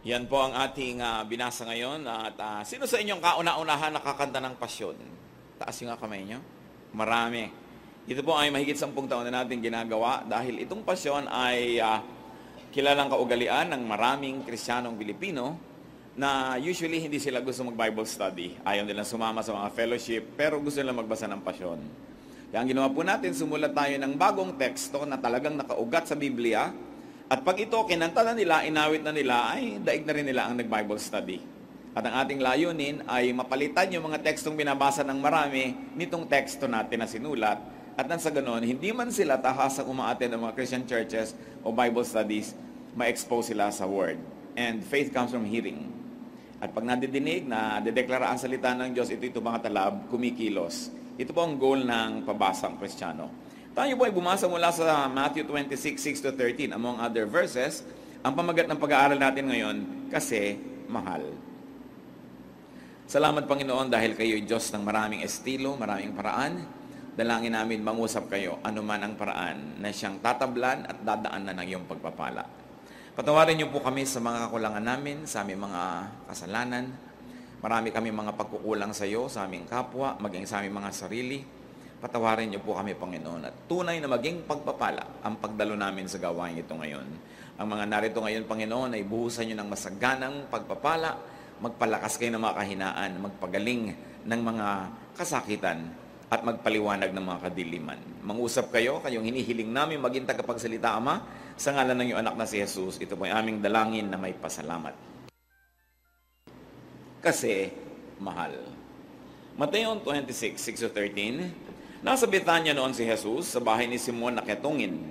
Yan po ang ating binasa ngayon. At sino sa inyong kauna-unahan nakakanta ng pasyon? Taas yung kamay nyo. Marami. Ito po ay mahigit 10 taon na natin ginagawa dahil itong pasyon ay kilalang kaugalian ng maraming Kristiyanong Pilipino na usually hindi sila gusto mag-Bible study. Ayaw nilang sumama sa mga fellowship pero gusto nilang magbasa ng pasyon. Kaya ang ginawa po natin, sumulat tayo ng bagong teksto na talagang nakaugat sa Biblia. At pag ito, kinanta na nila, inawit na nila, ay daig na rin nila ang nag-Bible study. At ang ating layunin ay mapalitan yung mga tekstong binabasa ng marami nitong teksto natin na sinulat. At nang sa ganon, hindi man sila tahasang umaattend ng mga Christian churches o Bible studies, ma-expose sila sa Word. And faith comes from hearing. At pag nadidinig na dedeklara ang salita ng Diyos, ito mga talab, kumikilos. Ito po ang goal ng pabasang Kristiyano. Tayo po ay bumasa mula sa Matthew 26:6-13, among other verses. Ang pamagat ng pag-aaral natin ngayon, kasi mahal. Salamat Panginoon dahil kayo'y Diyos ng maraming estilo, maraming paraan. Dalangin namin mangusap kayo, anuman ang paraan na siyang tatablan at dadaanan ng iyong pagpapala. Patawarin niyo po kami sa mga kakulangan namin, sa aming mga kasalanan. Marami kami mga pagkukulang sa iyo, sa aming kapwa, maging sa aming mga sarili. Patawarin niyo po kami, Panginoon, at tunay na maging pagpapala ang pagdalo namin sa gawain ito ngayon. Ang mga narito ngayon, Panginoon, ay buhusan niyo ng masaganang pagpapala, magpalakas kayo ng mga kahinaan, magpagaling ng mga kasakitan, at magpaliwanag ng mga kadiliman. Mangusap kayo, kayong hinihiling namin maging tagapagsalita, Ama, sa ngalan ng iyong anak na si Jesus. Ito po ay aming dalangin na may pasalamat. Kasi mahal. Mateo 26:6-13. Nasa Betania noon si Jesus sa bahay ni Simon na ketungin.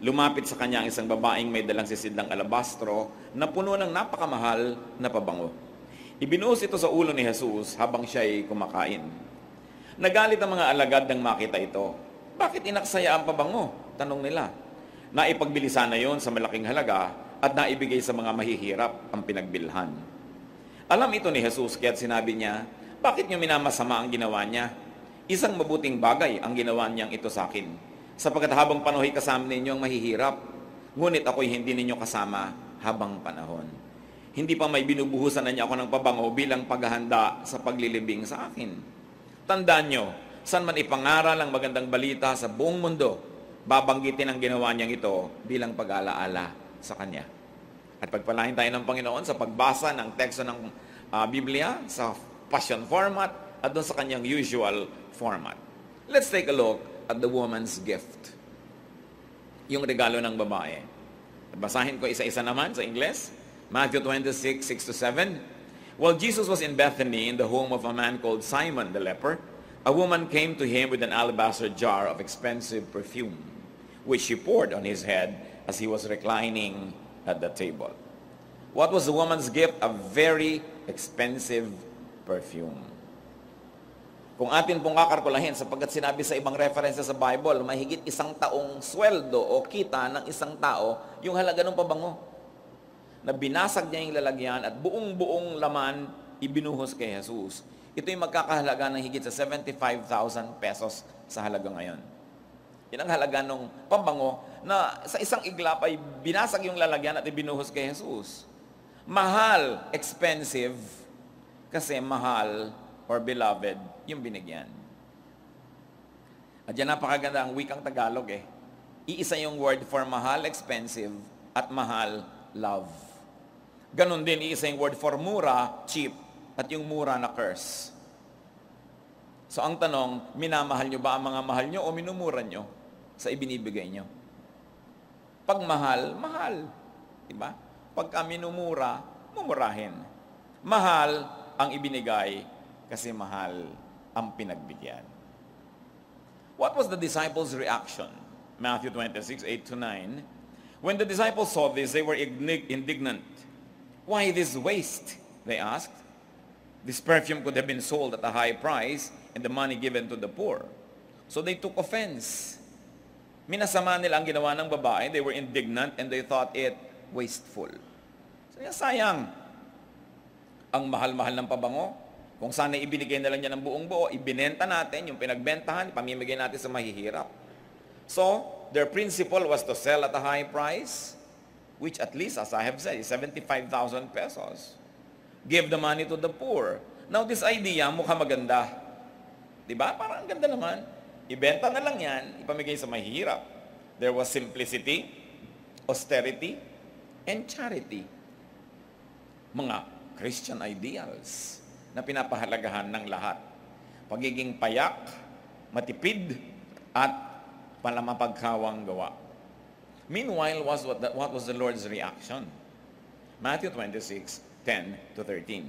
Lumapit sa kanya ang isang babaeng may dalang sisidlang alabastro na puno ng napakamahal na pabango. Ibinuhos ito sa ulo ni Jesus habang siya ay kumakain. Nagalit ang mga alagad nang makita ito. Bakit inaksaya ang pabango? Tanong nila. Naipagbilisan na yon sa malaking halaga at naibigay sa mga mahihirap ang pinagbilhan. Alam ito ni Jesus kaya't sinabi niya, bakit niyo minamasama ang ginawa niya? Isang mabuting bagay ang ginawa niyang ito sa akin. Sapagkat habang panahon kasama ninyo ang mahihirap, ngunit ako'y hindi ninyo kasama habang panahon. Hindi pa may binubuhusan na niya ako ng pabango bilang paghahanda sa paglilibing sa akin. Tandaan niyo, saan man ipangaral ang magandang balita sa buong mundo, babanggitin ang ginawa niyang ito bilang pag-alaala sa Kanya. At pagpalain tayo ng Panginoon sa pagbasa ng teksto ng Biblia sa Passion format at doon sa kanyang usual format. Let's take a look at the woman's gift. Yung regalo ng babae. Basahin ko isa-isa naman sa Ingles. Matthew 26:6-7. While Jesus was in Bethany in the home of a man called Simon the leper, a woman came to him with an alabaster jar of expensive perfume, which she poured on his head as he was reclining at the table. What was the woman's gift? A very expensive perfume. Kung atin pong kakalkulahin, sapagkat sinabi sa ibang references sa Bible, mahigit 1 taong sweldo o kita ng isang tao, yung halaga ng pabango. Na binasag niya yung lalagyan at buong-buong laman ibinuhos kay Jesus. Ito yung magkakahalaga ng higit sa 75,000 pesos sa halaga ngayon. Yan ang halaga ng pabango na sa isang iglap ay binasag yung lalagyan at ibinuhos kay Jesus. Mahal, expensive, kasi mahal or beloved, yung binigyan. At yan napakaganda ang wikang Tagalog eh. Iisa yung word for mahal, expensive, at mahal, love. Ganon din, iisa yung word for mura, cheap, at yung mura na curse. So ang tanong, minamahal nyo ba ang mga mahal nyo o minumura nyo sa ibinibigay nyo? Pag mahal, mahal. Diba? Pagka minumura, mumurahin. Mahal ang ibinigay kasi mahal ang pinagbigyan. What was the disciples' reaction? Matthew 26:8-9. When the disciples saw this, they were indignant. Why this waste? They asked. This perfume could have been sold at a high price and the money given to the poor. So they took offense. Minasama nila ang ginawa ng babae. They were indignant and they thought it wasteful. So sayang. Ang mahal-mahal ng pabango, kung sana ibinigay na lang niya ng buong buo, ibinenta natin, yung pinagbentahan, pamimigay natin sa mahihirap. So, their principle was to sell at a high price, which at least, as I have said, is 75,000 pesos. Give the money to the poor. Now, this idea, mukha maganda. Diba? Parang ang ganda naman. Ibenta na lang yan, ipamigay sa mahihirap. There was simplicity, austerity, and charity. Mga Christian ideals na pinapahalagahan ng lahat. Pagiging payak, matipid, at palamapagkawang gawa. Meanwhile, what was the Lord's reaction? Matthew 26:10-13.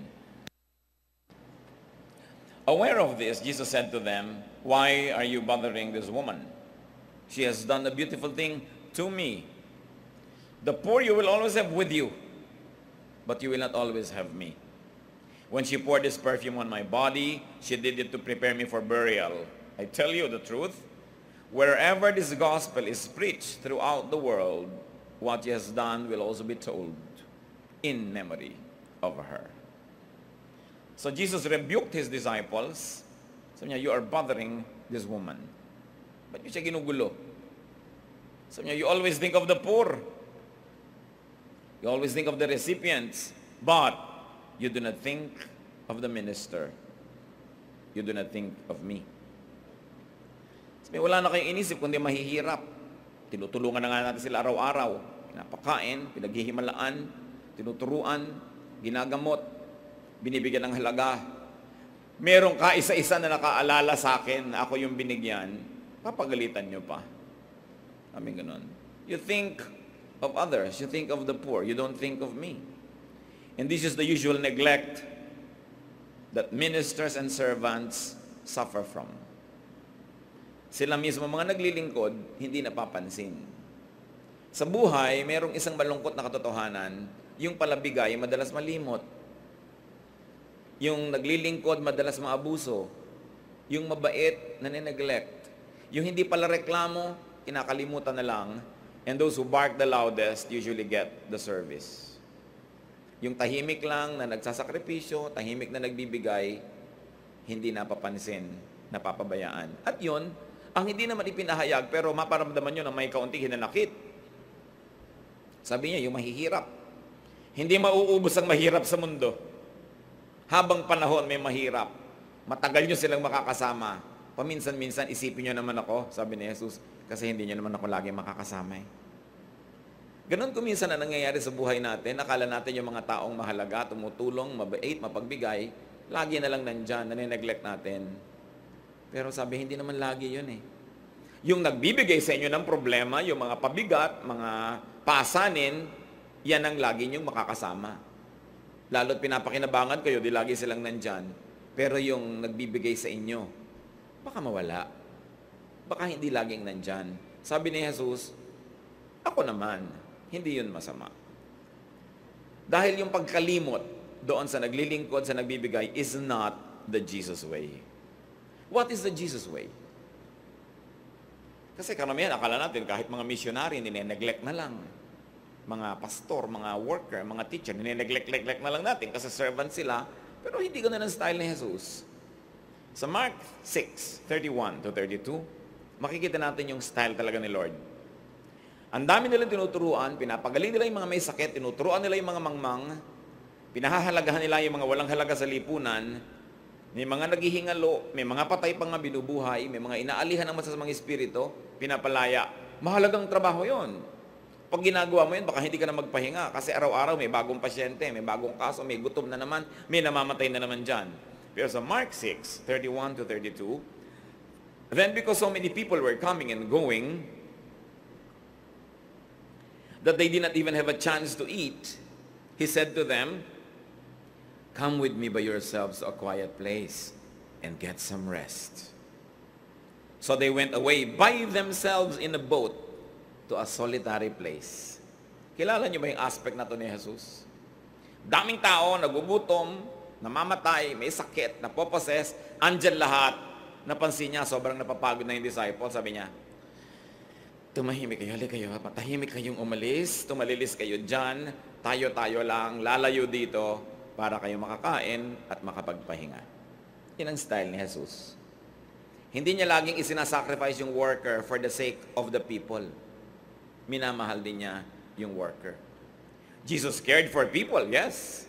Aware of this, Jesus said to them, "Why are you bothering this woman? She has done a beautiful thing to me. The poor you will always have with you, but you will not always have me. When she poured this perfume on my body, she did it to prepare me for burial. I tell you the truth, wherever this gospel is preached throughout the world, what she has done will also be told in memory of her." So Jesus rebuked his disciples. Sabi niya, "You are bothering this woman." Ba't niyo siya ginugulo? Sabi niya, "You always think of the poor. You always think of the recipients, but you do not think of the minister. You do not think of me." Sabi, wala na kayong inisip kundi mahihirap. Tinutulungan na nga natin sila araw-araw. Pinapakain, pinaghihimalaan, tinuturuan, ginagamot, binibigyan ng halaga. Merong kaisa-isa na nakaalala sa akin na ako yung binigyan, papagalitan nyo pa. Sabi ganun. You think of others, you think of the poor, you don't think of me. And this is the usual neglect that ministers and servants suffer from. Sila mismo mga naglilingkod, hindi napapansin. Sa buhay, merong isang malungkot na katotohanan, yung palabigay madalas malimot. Yung naglilingkod, madalas maabuso. Yung mabait, nane-neglect. Yung hindi pala reklamo, kinakalimutan na lang. And those who bark the loudest usually get the service. Yung tahimik lang na nagsasakripisyo, tahimik na nagbibigay, hindi napapansin, napapabayaan. At yun, ang hindi naman ipinahayag, pero maparamdaman nyo na may kaunting hinanakit. Sabi niya, yung mahihirap. Hindi mauubos ang mahirap sa mundo. Habang panahon may mahirap, matagal nyo silang makakasama. Paminsan-minsan, isipin nyo naman ako, sabi ni Jesus, kasi hindi nyo naman ako lagi makakasama eh. Ganon kuminsan na nangyayari sa buhay natin. Akala natin yung mga taong mahalaga, tumutulong, mabait, mapagbigay, lagi na lang nandyan, nane-neglect natin. Pero sabi, hindi naman lagi yun eh. Yung nagbibigay sa inyo ng problema, yung mga pabigat, mga pasanin, yan ang lagi nyong makakasama. Lalo't pinapakinabangan kayo, di lagi silang nandyan. Pero yung nagbibigay sa inyo, baka mawala. Baka hindi laging nandyan. Sabi ni Jesus, ako naman, hindi yun masama. Dahil yung pagkalimot doon sa naglilingkod, sa nagbibigay, is not the Jesus way. What is the Jesus way? Kasi karamihan, akala natin, kahit mga missionary, nine-neglect na lang. Mga pastor, mga worker, mga teacher, nine-neglect na lang natin kasi servant sila, pero hindi ganoon ang style ni Jesus. Sa Mark 6:31-32, makikita natin yung style talaga ni Lord. Ang dami nilang tinuturuan, pinapagaling nila yung mga may sakit, tinuturuan nila yung mga mangmang, pinahahalagahan nila yung mga walang halaga sa lipunan, may mga naghihingalo, may mga patay pang binubuhay, may mga inaalihan ng masasamang espiritu, pinapalaya. Mahalagang trabaho yon. Pag ginagawa mo yun, baka hindi ka na magpahinga kasi araw-araw may bagong pasyente, may bagong kaso, may gutom na naman, may namamatay na naman dyan. Pero sa Mark 6:31-32, then because so many people were coming and going, that they did not even have a chance to eat, he said to them, "Come with me by yourselves to a quiet place and get some rest." So they went away by themselves in a boat to a solitary place. Kilala niyo ba yung aspect na to ni Jesus? Daming tao, nagugutom, namamatay, may sakit, napoposes, andyan lahat. Napansin niya, sobrang napapagod na yung disciple. Sabi niya, tumahimik kayo, halika kayo, patahimik kayong umalis, tumalilis kayo dyan, tayo-tayo lang, lalayo dito, para kayo makakain at makapagpahinga. Yan ang style ni Jesus. Hindi niya laging isinasacrifice yung worker for the sake of the people. Minamahal din niya yung worker. Jesus cared for people, yes.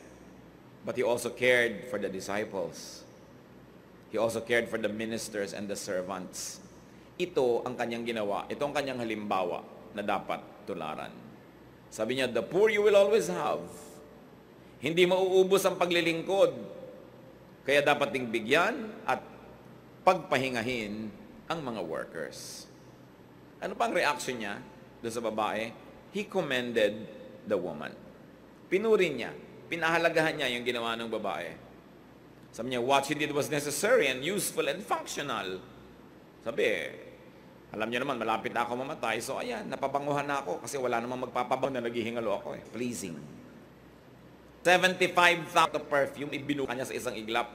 But He also cared for the disciples. He also cared for the ministers and the servants. Ito ang kanyang ginawa. Ito ang kanyang halimbawa na dapat tularan. Sabi niya, the poor you will always have. Hindi mauubos ang paglilingkod. Kaya dapat ding bigyan at pagpahingahin ang mga workers. Ano pang reaction niya doon sa babae? He commended the woman. Pinuri niya, pinahalagahan niya yung ginawa ng babae. Sabi niya, what she did was necessary and useful and functional. Sabi, alam niyo naman, malapit na ako mamatay. So ayan, napabanguhan na ako kasi wala namang magpapabang na naghihingalo ako. Pleasing. 75,000 of perfume, ibinuka niya sa isang iglap.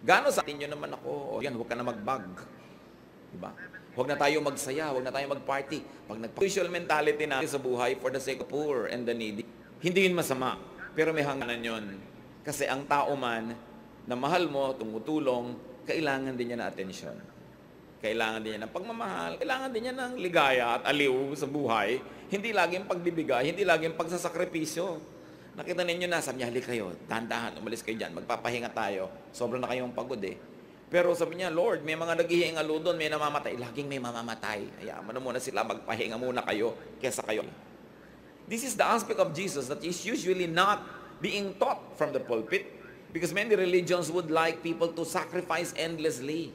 Gano sa atin yun naman ako? O yan, huwag ka na mag-bag. Diba? Huwag na tayo magsaya, huwag na tayo mag-party. Pag nag-usual mentality natin sa buhay for the sake of poor and the needy, hindi yun masama. Pero may hangganan yun. Kasi ang tao man na mahal mo, tumutulong, kailangan din niya na atensyon. Kailangan din niya ng pagmamahal, kailangan din niya ng ligaya at aliw sa buhay. Hindi laging pagbibigay, hindi laging pagsasakripisyo. Nakita ninyo na, sabi niya, halik kayo, dahan-dahan, umalis kayo dyan, magpapahinga tayo. Sobrang na kayong pagod eh. Pero sabi niya, Lord, may mga naghihingalo doon, may namamatay. Laging may mamamatay. Hayaan mo na muna sila, magpahinga muna kayo, kesa kayo. This is the aspect of Jesus that is usually not being taught from the pulpit because many religions would like people to sacrifice endlessly.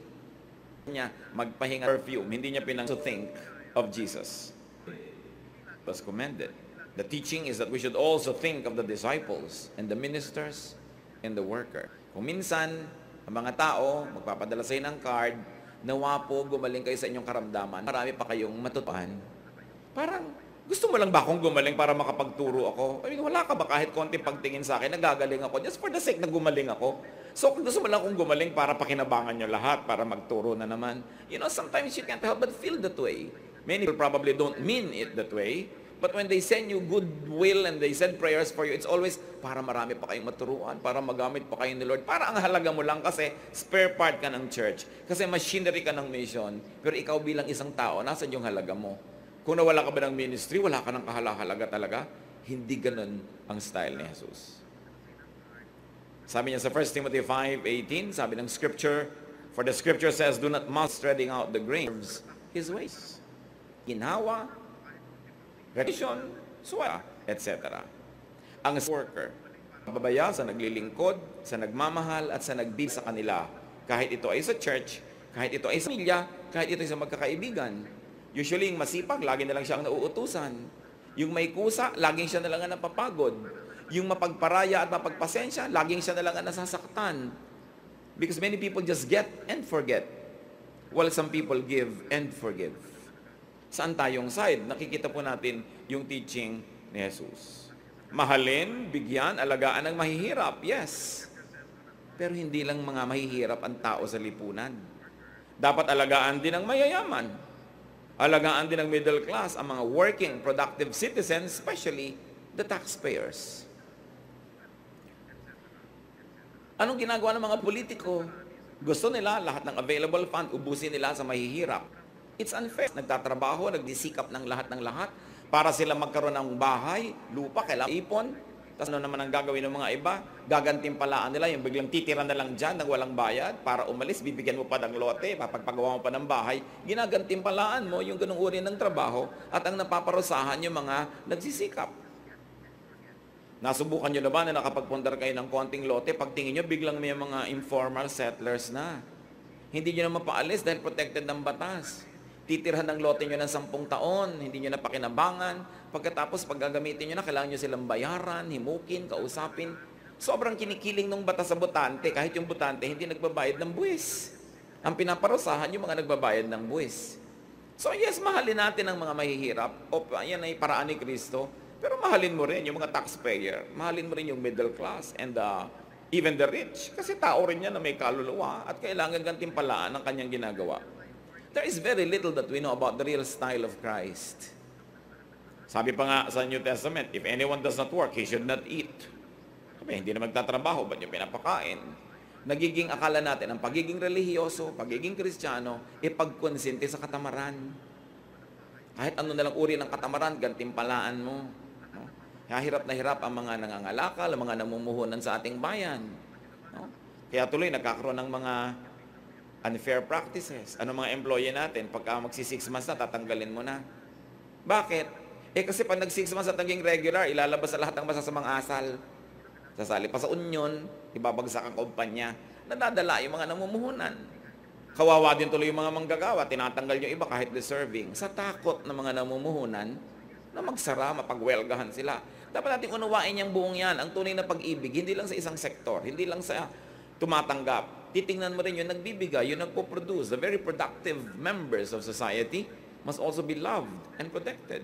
Niya, magpahinga perfume, hindi niya pinang to think of Jesus. It was commended. The teaching is that we should also think of the disciples and the ministers and the worker. Kung minsan, ang mga tao, magpapadala sa inyo ng card, nawa po gumaling kayo sa inyong karamdaman, marami pa kayong matutuhan. Parang, gusto mo lang ba akong gumaling para makapagturo ako? I mean, wala ka ba kahit konting pagtingin sa akin, nagagaling ako, just for the sake na gumaling ako? So, kung gusto mo lang akong gumaling para pakinabangan nyo lahat, para magturo na naman, you know, sometimes you can't help but feel that way. Many people probably don't mean it that way, but when they send you goodwill and they send prayers for you, it's always para marami pa kayong maturuan, para magamit pa kayo ni Lord. Para ang halaga mo lang kasi spare part ka ng church, kasi machinery ka ng mission, pero ikaw bilang isang tao, nasan yung halaga mo? Kung nawala ka ba ng ministry, wala ka ng kahalaga talaga, hindi ganun ang style ni Jesus. Sabi niya sa 1 Timothy 5:18, sabi ng scripture, for the scripture says, do not mock treading out the grains, his ways. Ginhawa, revision, suwa, etc. Ang worker, babaya sa naglilingkod, sa nagmamahal, at sa nagbibig sa kanila. Kahit ito ay sa church, kahit ito ay sa pamilya, kahit ito ay sa magkakaibigan. Usually, yung masipag, lagi na lang siya ang nauutusan. Yung may kusa, laging siya na lang ang napapagod. Yung mapagparaya at mapagpasensya, laging siya na lang ang nasasaktan. Because many people just get and forget, while some people give and forgive. Saan tayong side? Nakikita po natin yung teaching ni Jesus. Mahalin, bigyan, alagaan ang mahihirap. Yes. Pero hindi lang mga mahihirap ang tao sa lipunan. Dapat alagaan din ang mayayaman. Alagaan din ang middle class, ang mga working, productive citizens, especially the taxpayers. Anong ginagawa ng mga politiko? Gusto nila lahat ng available fund, ubusin nila sa mahihirap. It's unfair. Nagtatrabaho, nagdisikap ng lahat para sila magkaroon ng bahay, lupa, kailangan ipon. Tapos ano naman ang gagawin ng mga iba? Gagantimpalaan nila, yung biglang titira na lang dyan ng walang bayad para umalis, bibigyan mo pa ng lote, papagpagawa mo pa ng bahay, ginagantimpalaan mo yung ganung uri ng trabaho at ang napaparusahan yung mga nagsisikap. Nasubukan nyo na ba na nakapagpundar kayo ng konting lote, pagtingin nyo, biglang may mga informal settlers na. Hindi nyo na mapaalis dahil protected ng batas. Titirhan ng lote nyo ng 10 taon, hindi nyo na pakinabangan. Pagkatapos, pag gagamitin nyo na, kailangan nyo silang bayaran, himukin, kausapin. Sobrang kinikiling ng batas sa botante, kahit yung botante hindi nagbabayad ng buwis. Ang pinaparusahan yung mga nagbabayad ng buwis. So yes, mahalin natin ang mga mahihirap. O yan ay paraan ni Kristo. Pero mahalin mo rin yung mga taxpayer. Mahalin mo rin yung middle class and even the rich. Kasi tao rin yan na may kaluluwa at kailangan gantimpalaan ang kanyang ginagawa. There is very little that we know about the real style of Christ. Sabi pa nga sa New Testament, if anyone does not work, he should not eat. Sabi, hindi na magtatrabaho, ba't yung pinapakain? Nagiging akala natin, ang pagiging relihiyoso, pagiging Kristiyano, ipagkonsente sa katamaran. Kahit ano nalang uri ng katamaran, gantimpalaan mo. No? Hirap na hirap ang mga nangangalakal, ang mga namumuhunan sa ating bayan. No? Kaya tuloy nagkakaroon ng mga unfair practices. Ano mga employee natin, pagka magsi 6 months na, tatanggalin mo na. Bakit? Kasi pag nag 6 months at naging regular, ilalabas sa lahat ng masasamang asal. Sasali pa sa union, ibabagsak ang kumpanya. Nadadala yung mga namumuhunan. Kawawa din tuloy yung mga manggagawa, tinatanggal yung iba kahit deserving. Sa takot ng mga namumuhunan, na magsara, mapagwelgahan sila. Dapat natin unawain yung buong yan. Ang tunay na pag-ibig, hindi lang sa isang sektor, hindi lang sa tumatanggap. Titingnan mo rin yung nagbibigay, yung nagpo-produce. The very productive members of society must also be loved and protected.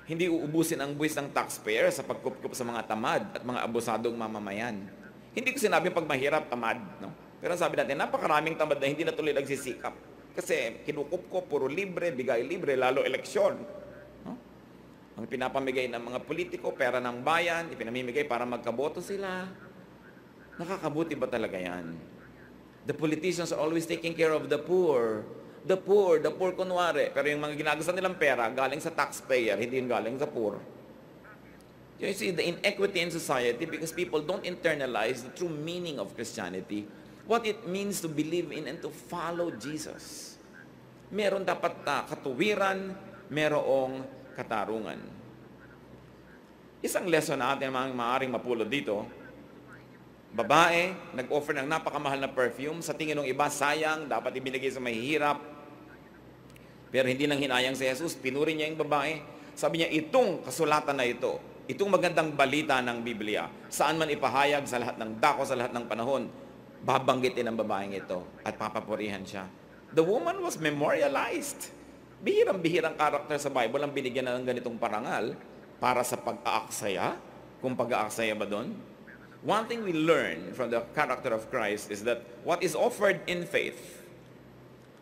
Hindi uubusin ang buwis ng taxpayer sa pagkup-kup sa mga tamad at mga abusadong mamamayan. Hindi ko sinabing pag mahirap, tamad. No? Pero sabi natin, napakaraming tamad na hindi na tuloy nagsisikap. Kasi kinukup ko, puro libre, bigay libre, lalo eleksyon. No? Ang pinapamigay ng mga politiko, pera ng bayan, ipinamimigay para magkaboto sila. Nakakabuti ba talaga yan? The politicians are always taking care of the poor. The poor kunwari. Pero yung mga ginagawa nilang pera, galing sa taxpayer, hindi yung galing sa poor. You see, the inequity in society because people don't internalize the true meaning of Christianity, what it means to believe in and to follow Jesus. Meron dapat katuwiran, merong katarungan. Isang lesson na atin maaaring mapulot dito, babae, nag-offer ng napakamahal na perfume, sa tingin ng iba, sayang, dapat ibinigay sa mahihirap. Pero hindi nang hinayang si Jesus, pinuri niya yung babae. Sabi niya, itong kasulatan na ito, itong magandang balita ng Biblia, saan man ipahayag sa lahat ng dako, sa lahat ng panahon, babanggitin ang babaeng ito at papapurihan siya. The woman was memorialized. Bihirang-bihirang karakter sa Bible ang binigyan na ng ganitong parangal para sa pag-aaksaya. Kung pag-aaksaya ba doon? One thing we learn from the character of Christ is that what is offered in faith,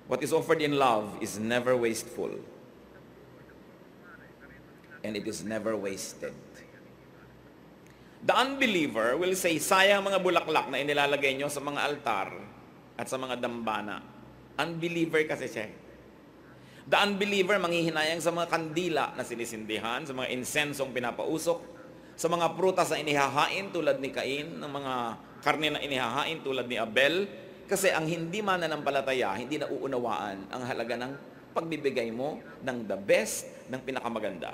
what is offered in love is never wasteful. And it is never wasted. The unbeliever will say, sayang mga bulaklak na inilalagay nyo sa mga altar at sa mga dambana. Unbeliever kasi siya. The unbeliever manghihinayang sa mga kandila na sinisindihan, sa mga insensong pinapausok, sa mga prutas na inihahain tulad ni Cain, ng mga karne na inihahain tulad ni Abel, kasi ang hindi mananampalataya, hindi na uunawaan ang halaga ng pagbibigay mo ng the best, ng pinakamaganda.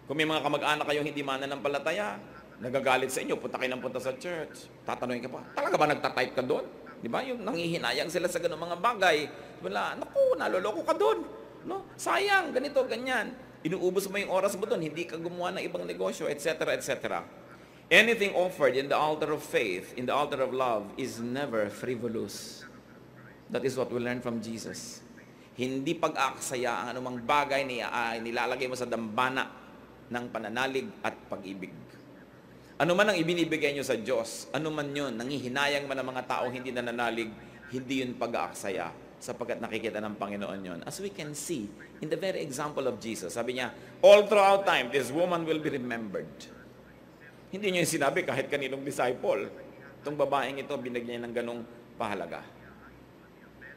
Kung may mga kamag-anak kayong hindi mananampalataya, nagagalit sa inyo, punta kayo ng punta sa church, tatanungin ka pa, talaga ba nagtatype ka doon? Di ba? Yung nanghihinayang sila sa ganung mga bagay. Wala, naku, naloloko ka doon. No? Sayang, ganito, ganyan. Inuubos mo yung oras mo doon, hindi ka gumawa ng ibang negosyo, etc., etc. Anything offered in the altar of faith, in the altar of love, is never frivolous. That is what we learn from Jesus. Hindi pag-aaksaya ang anumang bagay nilalagay mo sa dambana ng pananalig at pag-ibig. Ano man ang ibinibigay nyo sa Diyos, ano man yun, nanghihinayang man ang mga tao hindi nananalig, hindi yun pag-aaksaya, sapagkat nakikita ng Panginoon yun. As we can see, in the very example of Jesus, sabi niya, all throughout time, this woman will be remembered. Hindi niya yung sinabi kahit kaninong disciple. Itong babaeng ito, binigyan niya ng ganong pahalaga.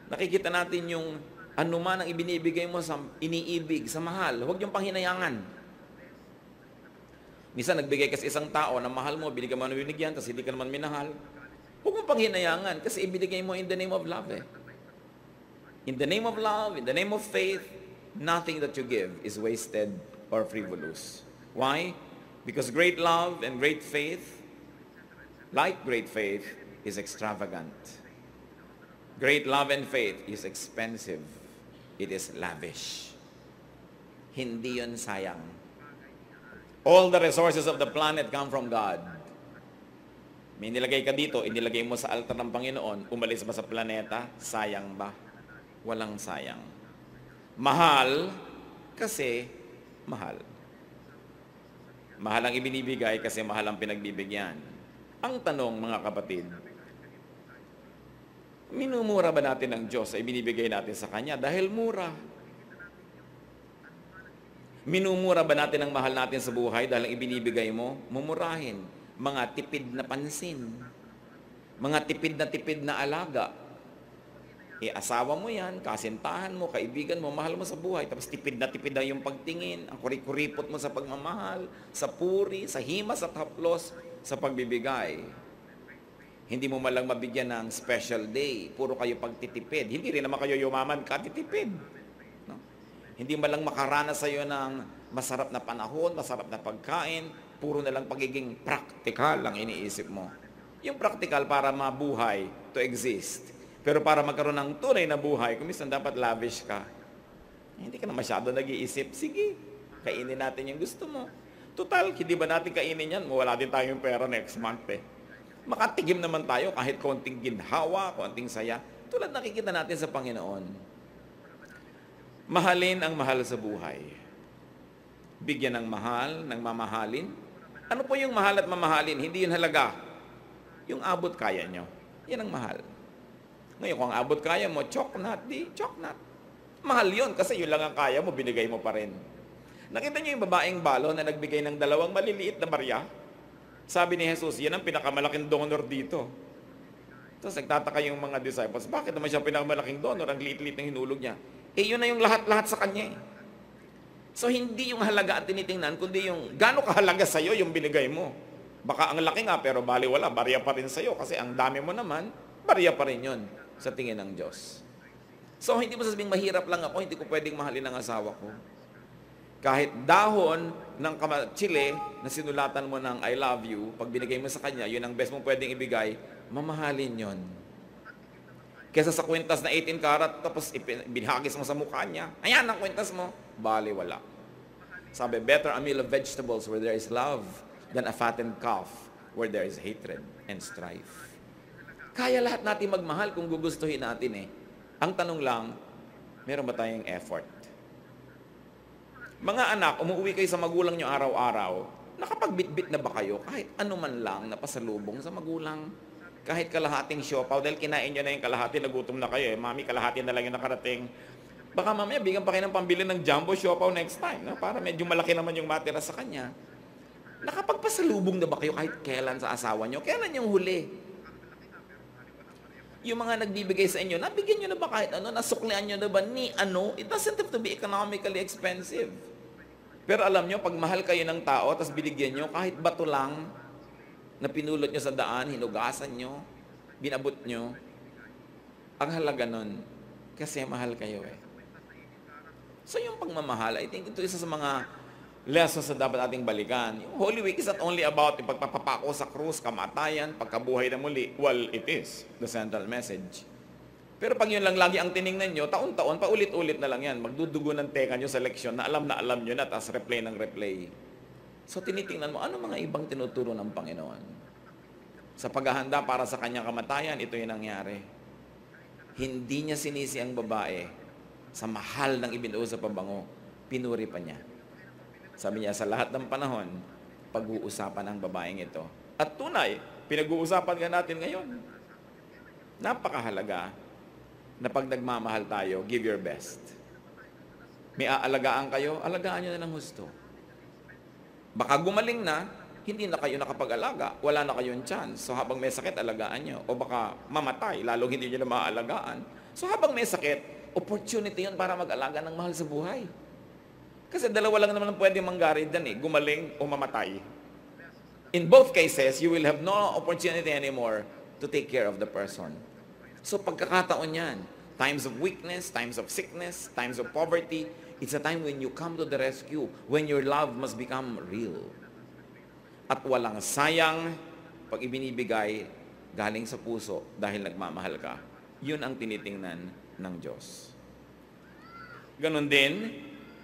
Nakikita natin yung ano man ang ibinibigay mo sa iniibig, sa mahal. Huwag yung panghinayangan. Minsan nagbigay kasi isang tao na mahal mo, binigyan mo na binigyan, tapos hindi ka naman minahal. Huwag mong panghinayangan kasi ibinigay mo in the name of love eh. In the name of love, in the name of faith, nothing that you give is wasted or frivolous. Why? Because great love and great faith, like great faith, is extravagant. Great love and faith is expensive. It is lavish. Hindi yun sayang. All the resources of the planet come from God. May nilagay ka dito, inilagay mo sa altar ng Panginoon, umalis ba sa planeta? Sayang ba? Walang sayang. Mahal, kasi mahal. Mahal ang ibinibigay kasi mahal ang pinagbibigyan. Ang tanong, mga kapatid, minumura ba natin ang Diyos sa ibinibigay natin sa Kanya? Dahil mura. Minumura ba natin ang mahal natin sa buhay dahil ang ibinibigay mo? Mumurahin. Mga tipid na pansin. Mga tipid na alaga. Asawa mo yan, kasintahan mo, kaibigan mo, mahal mo sa buhay, tapos tipid na yung pagtingin, ang kurikuripot mo sa pagmamahal, sa puri, sa himas at haplos, sa pagbibigay. Hindi mo malang mabigyan ng special day, puro kayo pagtitipid. Hindi rin naman kayo yumaman, katitipid. No? Hindi malang makaranas sa'yo ng masarap na panahon, masarap na pagkain, puro na lang pagiging practical ang iniisip mo. Yung practical para mabuhay, to exist. Pero para magkaroon ng tunay na buhay, kumisan dapat lavish ka. Hindi ka na masyado nag-iisip, sige, kainin natin yung gusto mo. Total, hindi ba natin kainin yan? Wala din tayong pera next month eh. Makatigim naman tayo kahit konting ginhawa, konting saya. Tulad nakikita natin sa Panginoon. Mahalin ang mahal sa buhay. Bigyan ng mahal, ng mamahalin. Ano po yung mahal at mamahalin? Hindi yun halaga. Yung abot kaya nyo. Yan ang mahal. Ngayon, kung abot kaya mo, choknat, di choknat. Mahal yun, kasi yun lang ang kaya mo, binigay mo pa rin. Nakita niyo yung babaeng balo na nagbigay ng 2 maliliit na barya? Sabi ni Jesus, yan ang pinakamalaking donor dito. Tapos nagtataka yung mga disciples, bakit naman siya pinakamalaking donor? Ang liit-liit ng hinulog niya. Yun na yung lahat-lahat sa kanya eh. So, hindi yung halaga at tinitingnan, kundi yung gaano kahalaga sa'yo yung binigay mo. Baka ang laki nga, pero bali wala, barya pa rin sa'yo. Kasi ang dami mo naman, barya pa rin yun sa tingin ng Diyos. So, hindi mo sasabing mahirap lang ako, hindi ko pwedeng mahalin ang asawa ko. Kahit dahon ng chile na sinulatan mo ng I love you, pag binigay mo sa kanya, yun ang best mo pwedeng ibigay, mamahalin yon. Kesa sa kwintas na 18 karat, tapos binahagis mo sa mukha niya, ayan ang kwintas mo, bali wala. Sabi, better a meal of vegetables where there is love than a fattened calf where there is hatred and strife. Kaya lahat natin magmahal kung gugustuhin natin eh. Ang tanong lang, meron ba tayong effort? Mga anak, umuwi kayo sa magulang nyo araw-araw, nakapagbitbit na ba kayo kahit ano man lang na pasalubong sa magulang? Kahit kalahating siopaw, dahil kinain nyo na yung kalahati, nagutom na kayo eh. Mami, kalahati na lang yung nakarating. Baka mamaya, bigyan pa kayo ng pambili ng jumbo siopaw next time, no? Para medyo malaki naman yung matira sa kanya. Nakapagpasalubong na ba kayo kahit kailan sa asawa nyo? Kailan yung huli? Yung mga nagbibigay sa inyo, nabigyan nyo na ba kahit ano? Nasuklian nyo na ba ni ano? It doesn't have to be economically expensive. Pero alam nyo, pag mahal kayo ng tao, tapos binigyan nyo, kahit bato lang, na pinulot nyo sa daan, hinugasan nyo, binabot nyo, ang halaga nun, kasi mahal kayo eh. So yung pagmamahal, I think ito isa sa mga lessons na dapat ating balikan. Yung Holy Week is not only about yung pagpapapako sa krus, kamatayan, pagkabuhay na muli. Well, it is the central message. Pero pag yun lang lagi ang tiningnan nyo, taon-taon, paulit-ulit na lang yan. Magdudugo ng teka nyo sa leksyon na alam nyo na, tapos replay ng replay. So tinitingnan mo, ano mga ibang tinuturo ng Panginoon? Sa paghahanda para sa kanyang kamatayan, ito yung nangyari. Hindi niya sinisi ang babae sa mahal ng ibinuo sa pabango. Pinuri pa niya. Sabi niya, sa lahat ng panahon, pag-uusapan ang babaeng ito. At tunay, pinag-uusapan nga natin ngayon. Napakahalaga na pag nagmamahal tayo, give your best. May aalagaan kayo, alagaan nyo na ng husto. Baka gumaling na, hindi na kayo nakapag-alaga, wala na kayong chance. So habang may sakit, alagaan nyo. O baka mamatay, lalong hindi nyo na maaalagaan. So habang may sakit, opportunity yun para mag-alaga ng mahal sa buhay. Kasi dalawa lang naman ang pwedeng mangyari dyan eh, gumaling o mamatay. In both cases, you will have no opportunity anymore to take care of the person. So pagkakataon yan, times of weakness, times of sickness, times of poverty, it's a time when you come to the rescue, when your love must become real. At walang sayang pag ibinibigay galing sa puso dahil nagmamahal ka. Yun ang tinitingnan ng Diyos. Ganon din,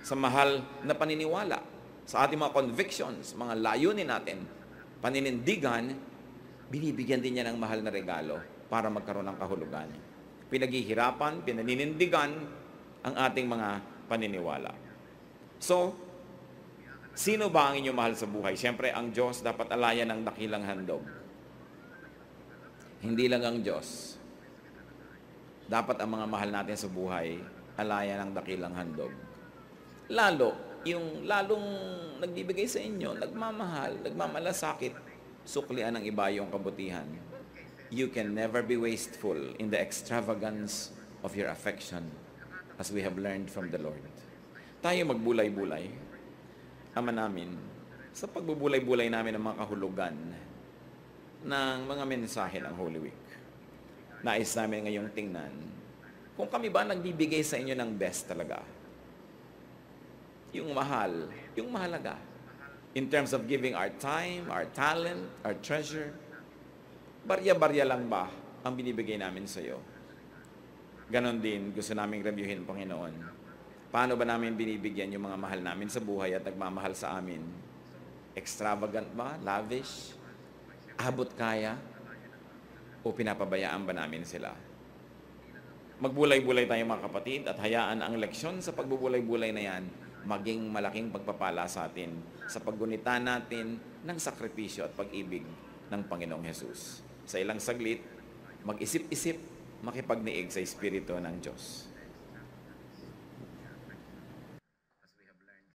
sa mahal na paniniwala, sa ating mga convictions, mga layunin natin, paninindigan, binibigyan din niya ng mahal na regalo para magkaroon ng kahulugan. Pinaghihirapan, pinaninindigan ang ating mga paniniwala. So, sino ba ang inyong mahal sa buhay? Siyempre, ang Diyos dapat alayan ng dakilang handog. Hindi lang ang Diyos. Dapat ang mga mahal natin sa buhay, alayan ng dakilang handog. Lalo, yung lalong nagbibigay sa inyo, nagmamahal, nagmamalasakit, suklian ng iba yung kabutihan. You can never be wasteful in the extravagance of your affection as we have learned from the Lord. Tayo magbulay-bulay, Ama namin, sa pagbubulay-bulay namin ng mga kahulugan ng mga mensahe ng Holy Week. Nais namin ngayong tingnan kung kami ba nagbibigay sa inyo ng best talaga. Yung mahal, yung mahalaga. In terms of giving our time, our talent, our treasure, barya-barya lang ba ang binibigay namin sa iyo? Ganon din, gusto naming reviewin, Panginoon. Paano ba namin binibigyan yung mga mahal namin sa buhay at nagmamahal sa amin? Extravagant ba? Lavish? Abot kaya? O pinapabayaan ba namin sila? Magbulay-bulay tayo mga kapatid at hayaan ang leksyon sa pagbubulay-bulay na yan maging malaking pagpapala sa atin sa paggunita natin ng sakripisyo at pag-ibig ng Panginoong Hesus. Sa ilang saglit, mag-isip-isip, makipagniig sa Espiritu ng Diyos.